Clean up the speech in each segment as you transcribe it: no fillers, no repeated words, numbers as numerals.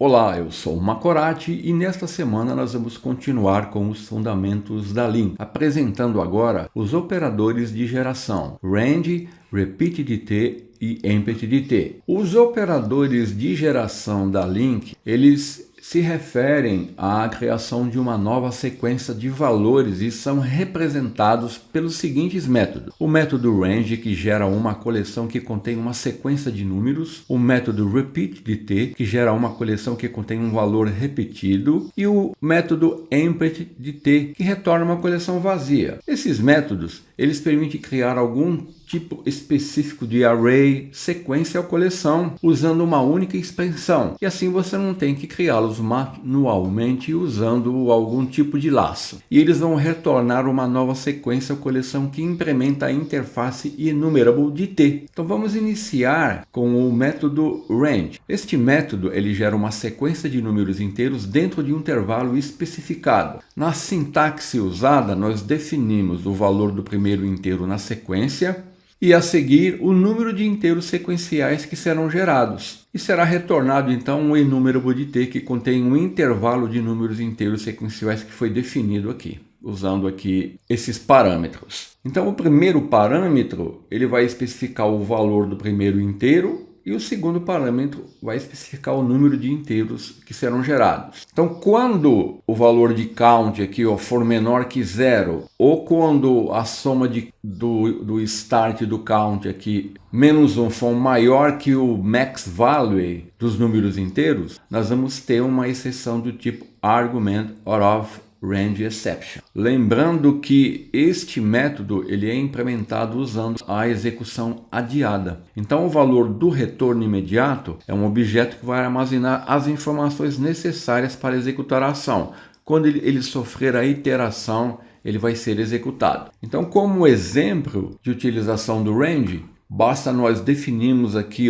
Olá, eu sou o Macorati e nesta semana nós vamos continuar com os fundamentos da LINQ, apresentando agora os operadores de geração range, repeat_dt e empty_dt. Os operadores de geração da LINQ, eles se referem à criação de uma nova sequência de valores e são representados pelos seguintes métodos. O método range, que gera uma coleção que contém uma sequência de números, o método repeat_dt, que gera uma coleção que contém um valor repetido, e o método empty_dt, que retorna uma coleção vazia. Esses métodos, eles permitem criar algum tipo específico de array, sequência ou coleção, usando uma única expressão. E assim você não tem que criá-los manualmente usando algum tipo de laço. E eles vão retornar uma nova sequência ou coleção que implementa a interface enumerable_dt. Então vamos iniciar com o método range. Este método ele gera uma sequência de números inteiros dentro de um intervalo especificado. Na sintaxe usada, nós definimos o valor do primeiro inteiro na sequência e a seguir o número de inteiros sequenciais que serão gerados. E será retornado então um enumerable_dt que contém um intervalo de números inteiros sequenciais que foi definido aqui, usando aqui esses parâmetros. Então o primeiro parâmetro ele vai especificar o valor do primeiro inteiro e o segundo parâmetro vai especificar o número de inteiros que serão gerados. Então, quando o valor de count aqui for menor que 0, ou quando a soma do start do count aqui, menos 1, for maior que o max value dos números inteiros, nós vamos ter uma exceção do tipo argument out of range exception. Lembrando que este método ele é implementado usando a execução adiada. Então o valor do retorno imediato é um objeto que vai armazenar as informações necessárias para executar a ação. Quando ele sofrer a iteração, ele vai ser executado. Então, como exemplo de utilização do range, basta nós definirmos aqui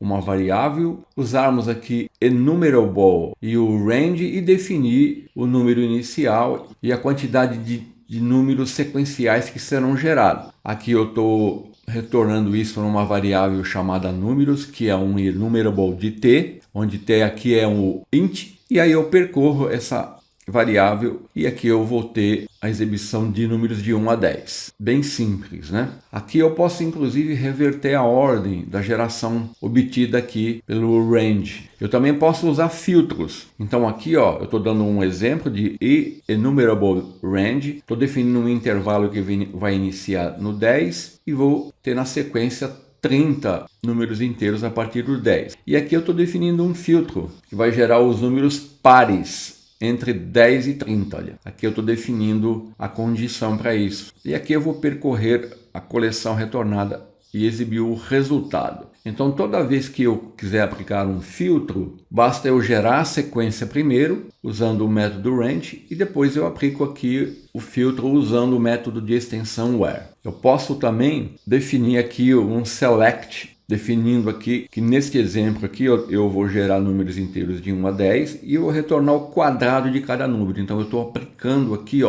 uma variável, usarmos aqui enumerable e o range e definir o número inicial e a quantidade de números sequenciais que serão gerados. Aqui eu estou retornando isso numa variável chamada números, que é um enumerable de t, onde t aqui é um int, e aí eu percorro essa variável e aqui eu vou ter a exibição de números de 1 a 10. Bem simples, né? Aqui eu posso inclusive reverter a ordem da geração obtida aqui pelo range. Eu também posso usar filtros. Então aqui eu estou dando um exemplo de enumerable range. Estou definindo um intervalo que vai iniciar no 10 e vou ter na sequência 30 números inteiros a partir do 10. E aqui eu estou definindo um filtro que vai gerar os números pares entre 10 e 30, olha. Aqui eu estou definindo a condição para isso. E aqui eu vou percorrer a coleção retornada e exibir o resultado. Então toda vez que eu quiser aplicar um filtro, basta eu gerar a sequência primeiro, usando o método range, e depois eu aplico aqui o filtro usando o método de extensão where. Eu posso também definir aqui um select, definindo aqui que neste exemplo aqui eu vou gerar números inteiros de 1 a 10 e eu vou retornar o quadrado de cada número. Então eu estou aplicando aqui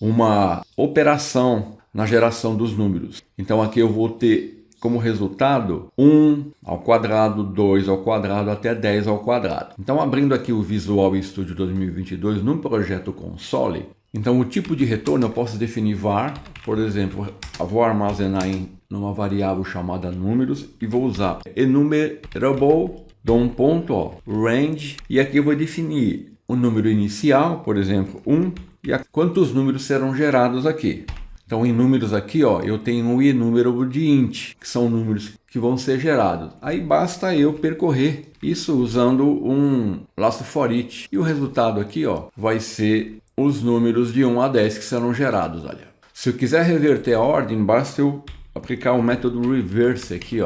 uma operação na geração dos números. Então aqui eu vou ter como resultado 1 ao quadrado, 2 ao quadrado, até 10 ao quadrado. Então abrindo aqui o Visual Studio 2022 no projeto Console, então o tipo de retorno eu posso definir var, por exemplo, eu vou armazenar numa variável chamada números e vou usar enumerable, dou um ponto, range, e aqui eu vou definir o número inicial, por exemplo, 1, e quantos números serão gerados aqui. Então em números aqui, eu tenho um enumerable de int, que são números que vão ser gerados. Aí basta eu percorrer isso usando um laço for each. E o resultado aqui, vai ser os números de 1 a 10 que serão gerados, olha. Se eu quiser reverter a ordem, basta eu aplicar o método reverse aqui,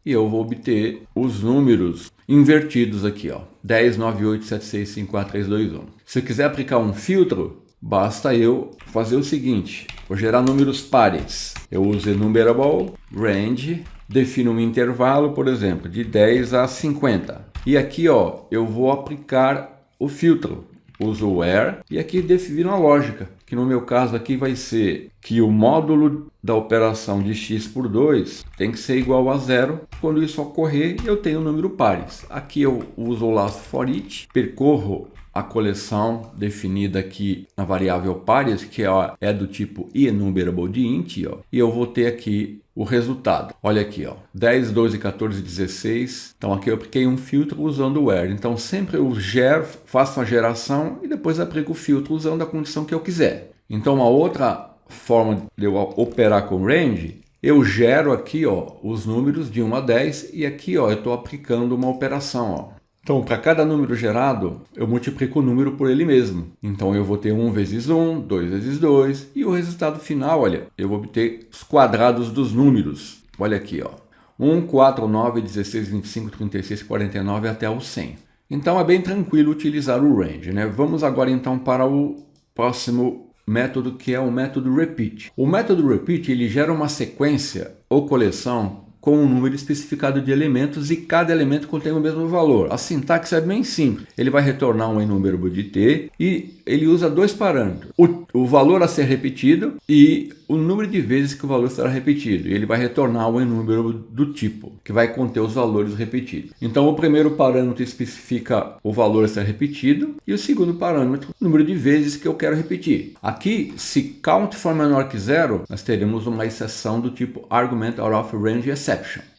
e eu vou obter os números invertidos aqui, 10, 9, 8, 7, 6, 5, 4, 3, 2, 1. Se eu quiser aplicar um filtro, basta eu fazer o seguinte, vou gerar números pares. Eu uso enumerable, range, defino um intervalo, por exemplo, de 10 a 50. E aqui, eu vou aplicar o filtro. Uso where e aqui defino a lógica, que que no meu caso aqui vai ser que o módulo da operação de x por 2 tem que ser igual a 0. Quando isso ocorrer, eu tenho um número pares. Aqui eu uso o laço for each, percorro a coleção definida aqui na variável pares, que é do tipo enumerable de int, ó, e eu vou ter aqui o resultado. Olha aqui, ó, 10, 12, 14, 16. Então aqui eu apliquei um filtro usando o where. Então sempre eu faço a geração e depois aplico o filtro usando a condição que eu quiser. Então uma outra forma de eu operar com range, eu gero aqui, ó, os números de 1 a 10 e aqui, ó, eu estou aplicando uma operação, ó. Então, para cada número gerado, eu multiplico o número por ele mesmo. Então, eu vou ter 1 vezes 1, 2 vezes 2, e o resultado final, olha, eu vou obter os quadrados dos números. Olha aqui, ó, 1, 4, 9, 16, 25, 36, 49 até o 100. Então, é bem tranquilo utilizar o range, né? Vamos agora, então, para o próximo método, que é o método repeat. O método repeat, ele gera uma sequência ou coleção com um número especificado de elementos e cada elemento contém o mesmo valor. A sintaxe é bem simples. Ele vai retornar um enumerable de t e ele usa dois parâmetros. O valor a ser repetido e o número de vezes que o valor será repetido. E ele vai retornar um enumerable do tipo, que vai conter os valores repetidos. Então o primeiro parâmetro especifica o valor a ser repetido e o segundo parâmetro, o número de vezes que eu quero repetir. Aqui, se count for menor que 0, nós teremos uma exceção do tipo argument out of range exception.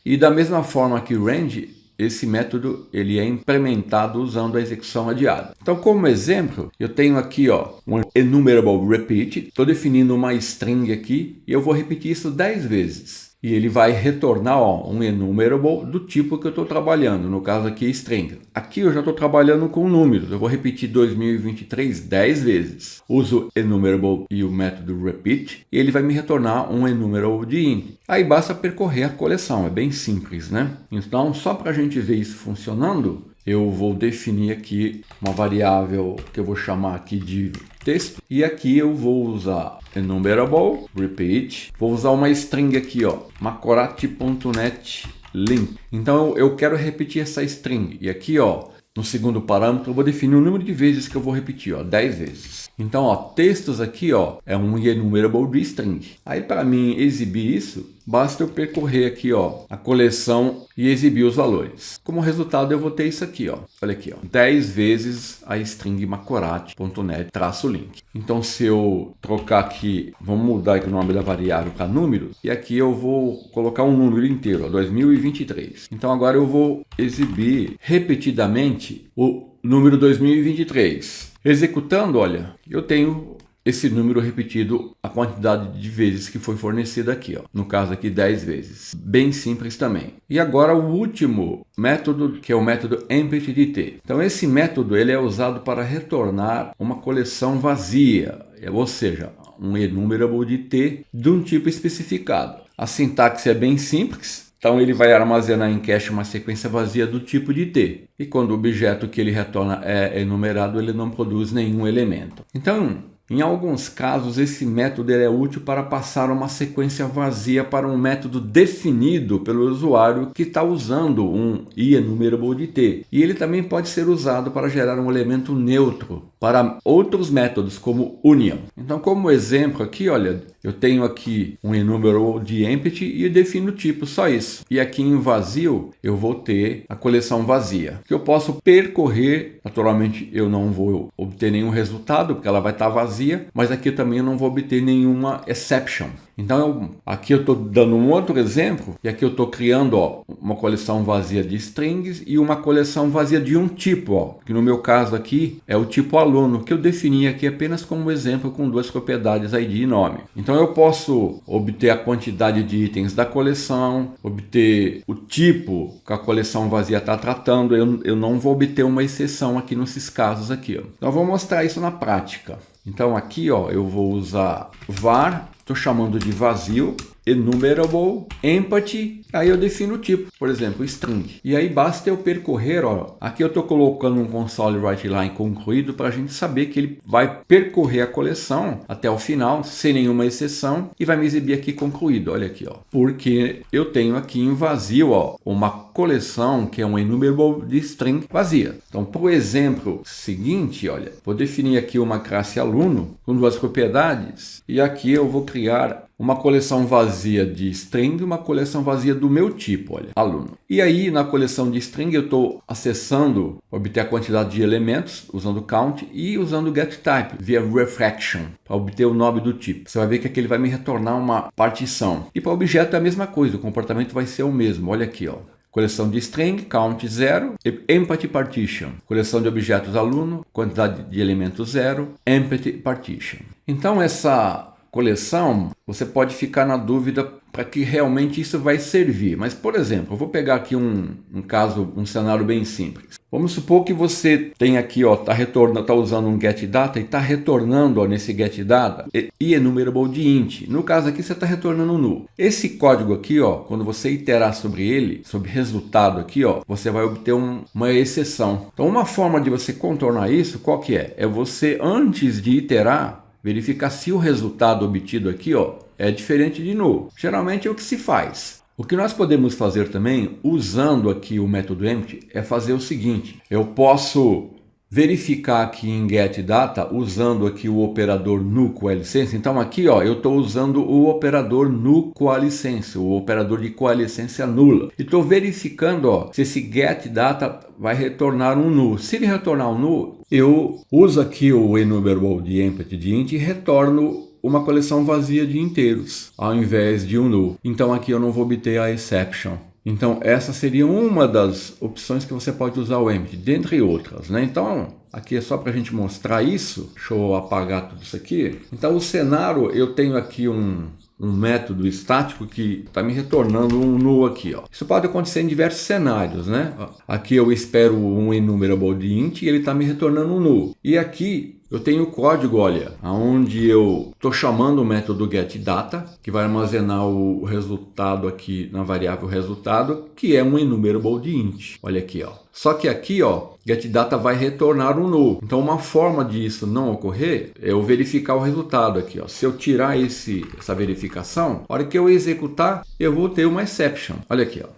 E da mesma forma que range, esse método ele é implementado usando a execução adiada. Então, como exemplo, eu tenho aqui, ó, um enumerable repeat. Estou definindo uma string aqui e eu vou repetir isso 10 vezes. E ele vai retornar, ó, um enumerable do tipo que eu estou trabalhando, no caso aqui string. Aqui eu já estou trabalhando com números, eu vou repetir 2023 10 vezes. Uso enumerable e o método repeat, e ele vai me retornar um enumerable de int. Aí basta percorrer a coleção, é bem simples, né? Então, só para a gente ver isso funcionando, eu vou definir aqui uma variável que eu vou chamar aqui de texto. E aqui eu vou usar enumerable, repeat. Vou usar uma string aqui, ó, macorati.net link. Então eu quero repetir essa string. E aqui, ó, no segundo parâmetro, eu vou definir o número de vezes que eu vou repetir, ó, 10 vezes. Então, ó, textos aqui, ó, é um enumerable de string. Aí, para mim exibir isso, basta eu percorrer aqui, ó, a coleção e exibir os valores. Como resultado, eu vou ter isso aqui, ó. Olha aqui, ó, 10 vezes a string macorati.net-link. Então, se eu trocar aqui, vamos mudar aqui o nome da variável para número, e aqui eu vou colocar um número inteiro, ó, 2023. Então, agora eu vou exibir repetidamente o número 2023. Executando, olha, eu tenho esse número repetido, a quantidade de vezes que foi fornecida aqui, ó. No caso aqui, 10 vezes. Bem simples também. E agora o último método, que é o método empty de t. Então esse método ele é usado para retornar uma coleção vazia, ou seja, um enumerable de t de um tipo especificado. A sintaxe é bem simples. Então ele vai armazenar em cache uma sequência vazia do tipo de t. E quando o objeto que ele retorna é enumerado, ele não produz nenhum elemento. Então, em alguns casos, esse método é útil para passar uma sequência vazia para um método definido pelo usuário que está usando um enumerable de t. E ele também pode ser usado para gerar um elemento neutro para outros métodos, como union. Então, como exemplo aqui, olha, eu tenho aqui um enumerable de empty e eu defino o tipo, só isso. E aqui em vazio, eu vou ter a coleção vazia, que eu posso percorrer. Naturalmente, eu não vou obter nenhum resultado, porque ela vai estar vazia, mas aqui também eu não vou obter nenhuma exception. Então, aqui eu estou dando um outro exemplo, e aqui eu estou criando, ó, uma coleção vazia de strings e uma coleção vazia de um tipo, ó, que no meu caso aqui é o tipo aluno, que eu defini aqui apenas como exemplo com duas propriedades ID e nome. Então eu posso obter a quantidade de itens da coleção, obter o tipo que a coleção vazia está tratando, eu não vou obter uma exceção aqui nesses casos aqui, ó. Então eu vou mostrar isso na prática. Então aqui, ó, eu vou usar var, estou chamando de vazio, enumerable, empty, aí eu defino o tipo, por exemplo, string. E aí basta eu percorrer, ó, aqui eu estou colocando um console writeLine concluído para a gente saber que ele vai percorrer a coleção até o final, sem nenhuma exceção, e vai me exibir aqui concluído, olha aqui, ó, porque eu tenho aqui em vazio, ó, uma coleção que é um enumerable de string vazia. Então, por exemplo seguinte, olha, vou definir aqui uma classe aluno com duas propriedades, e aqui eu vou criar uma coleção vazia de string e uma coleção vazia do meu tipo, olha, aluno. E aí, na coleção de string, eu estou acessando, obter a quantidade de elementos, usando count e usando getType, via reflection, para obter o nome do tipo. Você vai ver que aqui ele vai me retornar uma partição. E para objeto é a mesma coisa, o comportamento vai ser o mesmo, olha aqui, ó. Coleção de string, count 0, empty partition. Coleção de objetos aluno, quantidade de elementos 0, empty partition. Então essa coleção, você pode ficar na dúvida para que realmente isso vai servir. Mas, por exemplo, eu vou pegar aqui um caso, um cenário bem simples. Vamos supor que você tem aqui, ó, tá usando um getData e está retornando, ó, nesse getData enumerable de int. No caso aqui, você está retornando um null. Esse código aqui, ó, quando você iterar sobre ele, sobre resultado aqui, ó, você vai obter uma exceção. Então, uma forma de você contornar isso, qual que é? É você, antes de iterar, verificar se o resultado obtido aqui, ó, é diferente de null. Geralmente é o que se faz. O que nós podemos fazer também, usando aqui o método empty, é fazer o seguinte. Eu posso verificar aqui em getData, usando aqui o operador nu com a licença. Então aqui, ó, eu estou usando o operador nu com a licença, o operador de coalescência nula. E estou verificando, ó, se esse getData vai retornar um null. Se ele retornar um null, eu uso aqui o enumerable de empty de int e retorno uma coleção vazia de inteiros, ao invés de um null. Então aqui eu não vou obter a exception. Então essa seria uma das opções que você pode usar o empty, dentre outras, né? Então aqui é só para a gente mostrar isso. Deixa eu apagar tudo isso aqui. Então o cenário, eu tenho aqui um método estático que está me retornando um null aqui, ó. Isso pode acontecer em diversos cenários, né? Aqui eu espero um enumerable de int e ele está me retornando um null. E aqui eu tenho o código, olha, onde eu estou chamando o método getData, que vai armazenar o resultado aqui na variável resultado, que é um enumerable de int. Olha aqui, ó. Só que aqui, ó, getData vai retornar um null. Então, uma forma disso não ocorrer é eu verificar o resultado aqui, ó. Se eu tirar essa verificação, a hora que eu executar, eu vou ter uma exception. Olha aqui, ó.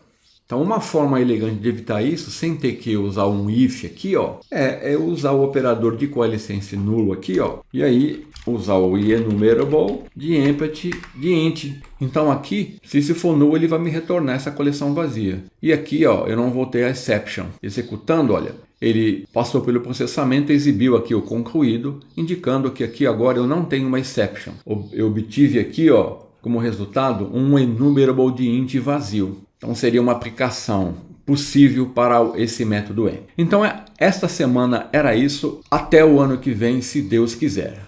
Então, uma forma elegante de evitar isso, sem ter que usar um if aqui, ó, é usar o operador de coalescência nulo aqui, ó, e aí usar o enumerable de empty de int. Então aqui, se isso for null, ele vai me retornar essa coleção vazia. E aqui, ó, eu não vou ter a exception. Executando, olha, ele passou pelo processamento e exibiu aqui o concluído, indicando que aqui agora eu não tenho uma exception. Eu obtive aqui, ó, como resultado, um enumerable de int vazio. Então seria uma aplicação possível para esse método empty. Então esta semana era isso. Até o ano que vem, se Deus quiser.